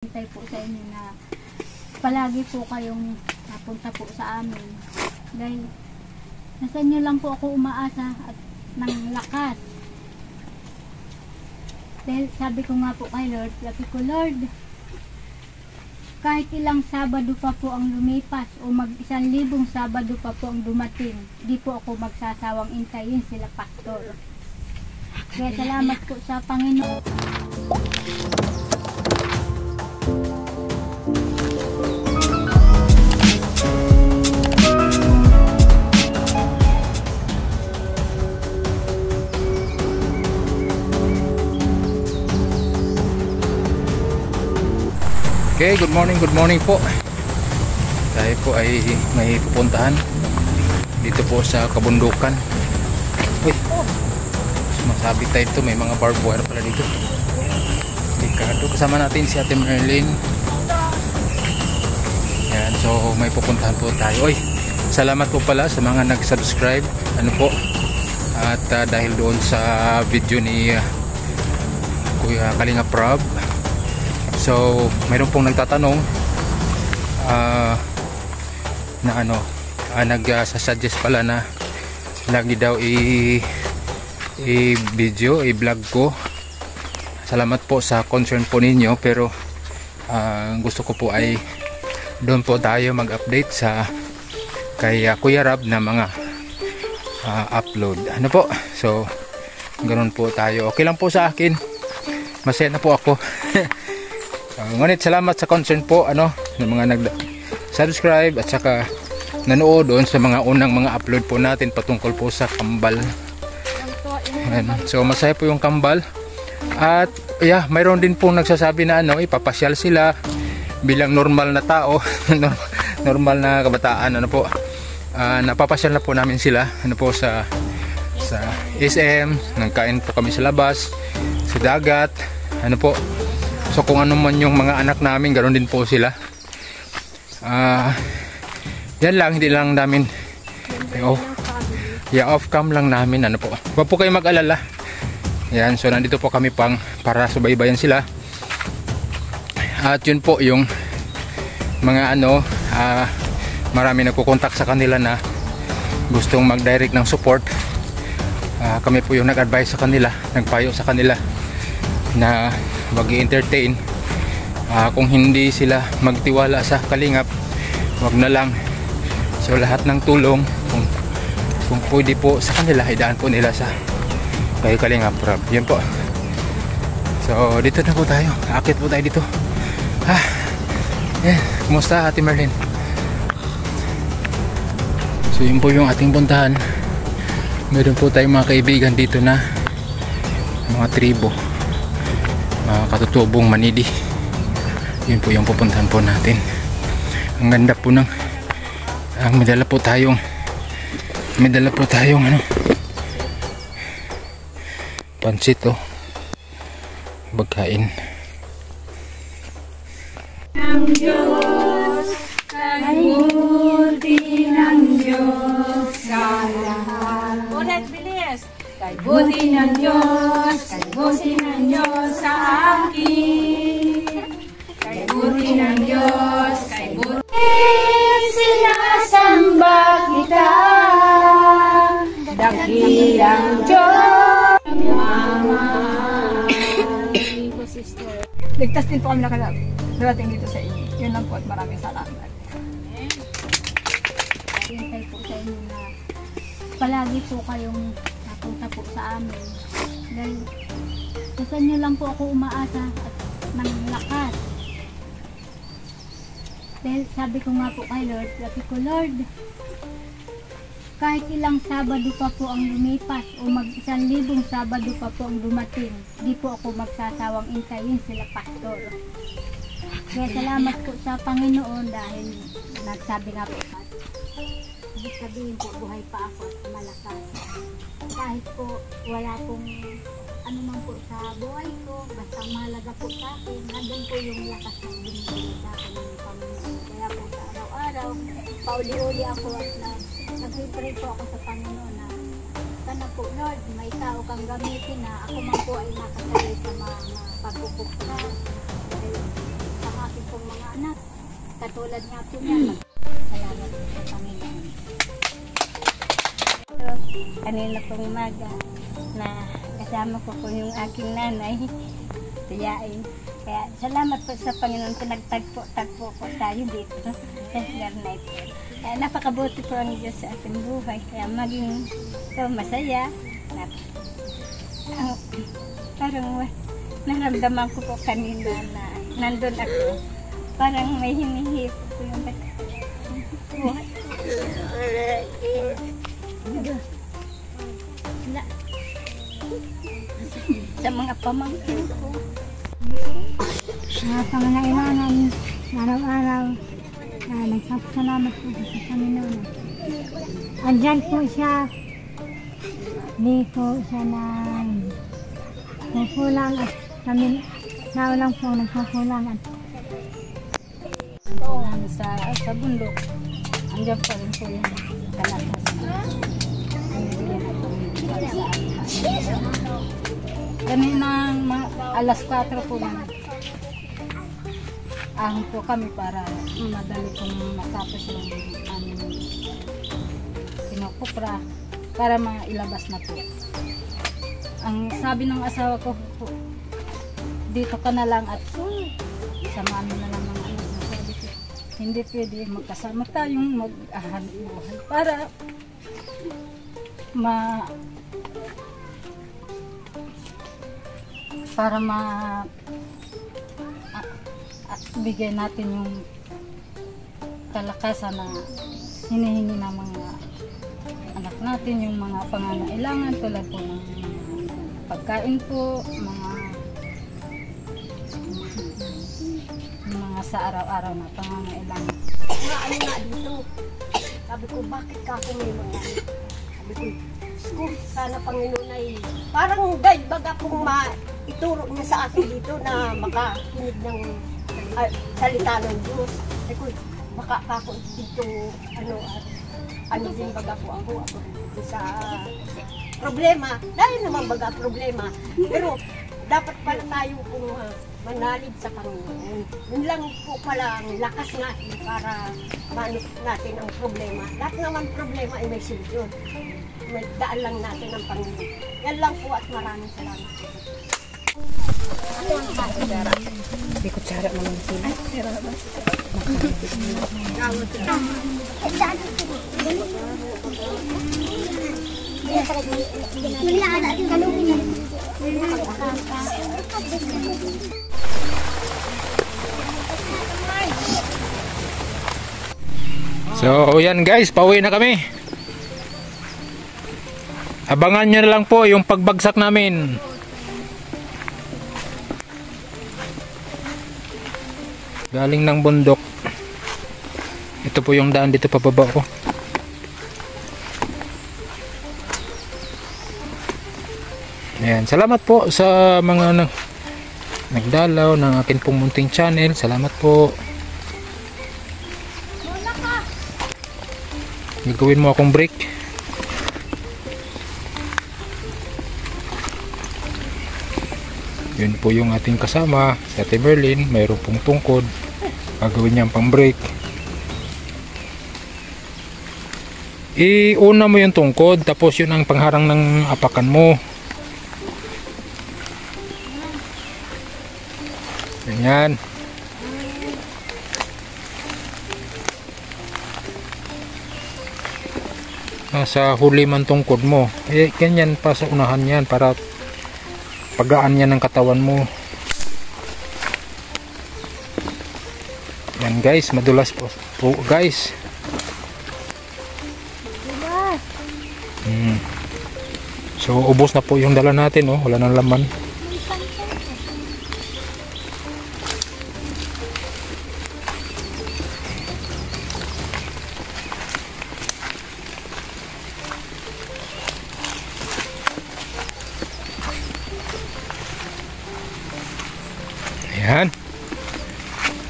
Hintay po sa inyo na palagi po kayong napunta po sa amin. Dahil nasa inyo lang po ako umaasa at ng lakas. Dahil sabi ko nga po kay Lord, sabi ko, Lord, kahit ilang Sabado pa po ang lumipas o mag-1,000 Sabado pa po ang dumating, di po ako magsasawang intayin sila, Pastor. Kaya salamat po sa Panginoon. Okay, good morning po. Tayo po ay may pupuntahan dito po sa kabundukan. Uy, sumasabi tayo ito, may mga barbed wire pala dito. Delikado. Kasama natin si Ate Merlin. Yan, so may pupuntahan po tayo. Uy, salamat po pala sa mga nag-subscribe. Ano po? At dahil doon sa video ni Kuya Kalinga Prab, so mayroon pong nagtatanong na ano, nag-suggest pala na lagi daw i-video, i-vlog ko. Salamat po sa concern po ninyo, pero gusto ko po ay doon po tayo mag-update sa kay Kuya Rab na mga upload. Ano po? So ganoon po tayo. Okay lang po sa akin. Masaya na po ako. Ngunit salamat sa concern po ng mga nag-subscribe at saka nanood doon sa mga unang mga upload po natin patungkol po sa kambal. Ayan. So masaya po yung kambal. At yeah, mayroon din pong nagsasabi na ipapasyal sila bilang normal na tao, normal na kabataan, napapasyal na po namin sila po sa SM, nagkain po kami sa labas, sa dagat, po. So kung ano man yung mga anak namin, ganoon din po sila. Yan lang, hindi lang namin off cam lang namin, po. Huwag po kayo mag-alala. Yan, so nandito po kami para subaybayan sila. At yun po yung mga marami nagkukontak sa kanila na gustong mag-direct ng support. Kami po yung nag-advise sa kanila, nagpayo sa kanila na mag-i-entertain. Kung hindi sila magtiwala sa Kalingap, wag na lang. So lahat ng tulong kung pwede po sa kanila, idaan po nila sa kay Kalingap Prab. Yan po. So dito na po tayo, akit po tayo dito. Kumusta Ate Merlin? So yun po yung ating puntahan. Meron po tayong mga kaibigan dito na mga tribo, katutubong Manidi. Yun po yung pupuntahan po natin. Ang ganda po ng may dala po tayong pansit, pagkain. Ang Diyos, kay-buti ng Diyos sa lahat. Ulit, bilis! Kay-buti ng Diyos, kay-buti ng Diyos sa akin. Kay-buti ng Diyos, kay-buti. Sinasamba kita, dakilang Diyos. Mama. Ligtas din po kami nakarating dito sa inyo. Yun lang po at maraming salamat. Hintay po sa inyo na palagi po kayong napunta po sa amin. Dahil sa inyo lang po ako umaasa at ng lakas. Dahil sabi ko nga po kay Lord, sabi ko, Lord, kahit ilang Sabado pa po ang lumipas o mag-1,000 Sabado pa po ang dumating, di po ako magsasawang intayin sila, Pastor. Kaya salamat po sa Panginoon dahil nagsabi nga po, sabihin po, buhay pa ako at malakas. Kahit po wala pong ano man po sa buhay ko, basta mahalaga po sa akin, nandun po yung lakas ng binigay sa akin ng Panginoon. Kaya po sa araw-araw, pauli-uli ako at nag-pray po ako sa Panginoon na sana po, Lord, may tao kang gamitin na ako man po ay makasali sa mga pagpupuksa. Sa katulad nga po yan. Salamat po sa Panginoon. So, kanina pong umaga na kasama ko po yung aking nanay, tiyain. Kaya salamat po sa Panginoon, pinagtagpo-tagpo po tayo dito sa lugar na ito. Kaya napakabuti po ang Diyos sa ating buhay. Kaya maging masaya. Parang naramdaman ko po kanina na nandun ako. Parang may hinihip po yung buhay. Sa mga pamangkin ko. Sa pangangailangan, araw-araw, nagpapasalamat po sa Panginoon. Andyan po siya. Hindi po siya na kukulang at kami naulang po nagkukulangan. Sa bundok, andyan pa rin po yung kalakasan. Kanina mga alas 4 po na ahon po kami para madali pong matapos yung aming kinukupra para mailabas na po. Ang sabi ng asawa ko po, dito ka na lang at samahan mo na lang mga anak mo. Sabi ko, hindi pwede, magkasama tayong mag-ahanap buhay para bigyan natin yung kalakasan na hinihingi ng mga anak natin, yung mga pangangailangan tulad po ng pagkain po, mga sa araw-araw na pangangailangan. Ano nga dito? Sabi ko, bakit ka ako may mga? Sabi ko, sana Panginoon ay parang guide baga kung ituro niya sa akin dito na makakinig ng salita ng Diyos. Sabi ko, baka ako dito ano din baga po ako dito sa problema. Dahil naman baga problema. Pero dapat pala tayo kung manalig sa Panginoon. Yun lang po pala ang lakas natin para maano natin ang problema. Lahat naman problema ay may solusyon. May daan lang natin ang Panginoon. Yan lang po at maraming salamat po. May kutsara naman sila. So yan guys, pauwi na kami. Abangan nyo na lang po yung pagbagsak namin. Galing ng bundok. Ito po yung daan dito pababa ko. Ayan, salamat po sa mga nagdalaw ng akin pong munting channel. Salamat po. Gagawin mo akong break. Yun po yung ating kasama, si Ate Merlin. Mayroon pong tungkod. Gagawin niyang pang break. Iuna mo yung tungkod, tapos yun ang pangharang ng apakan mo. Ganyan. Nasa huli man tungkod mo. Ganyan pa sa unahan yan para pagaan yan ng katawan mo. Yan guys, madulas po guys. So ubos na po yung dala natin, oh. Wala nang laman. Ayan.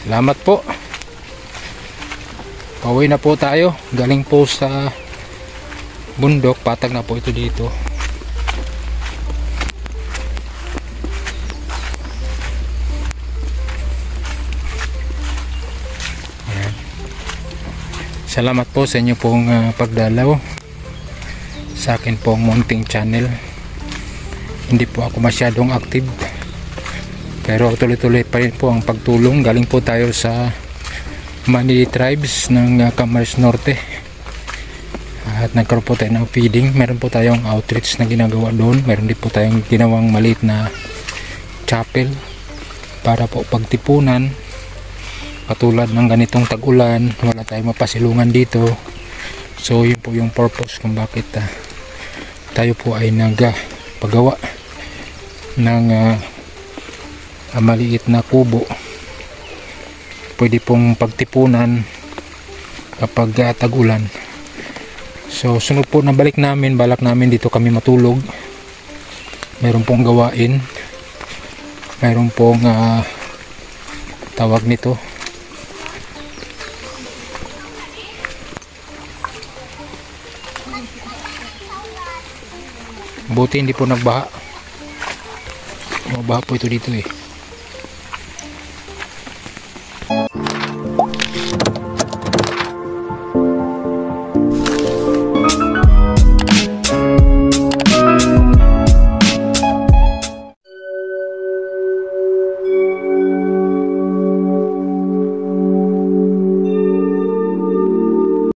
Salamat po. Pauwi na po tayo. Galing po sa bundok. Patag na po ito dito. Ayan. Salamat po sa inyo pong pagdalaw sa akin pong munting channel. Hindi po ako masyadong active, pero tuloy-tuloy pa rin po ang pagtulong. Galing po tayo sa Manili Tribes ng Camarines Norte at nagkaroon po tayo ng feeding. Meron po tayong outreach na ginagawa doon. Meron din po tayong ginawang maliit na chapel para po pagtipunan. Katulad ng ganitong tag-ulan, wala tayong mapasilungan dito. So yun po yung purpose kung bakit tayo po ay nagpagawa ng maliit na kubo. Pwede pong pagtipunan kapag tag-ulan. So sunod po na balik namin, balak namin dito kami matulog. Meron pong gawain, meron pong tawag nito, buti hindi po nagbaha. Mabaha po ito dito eh.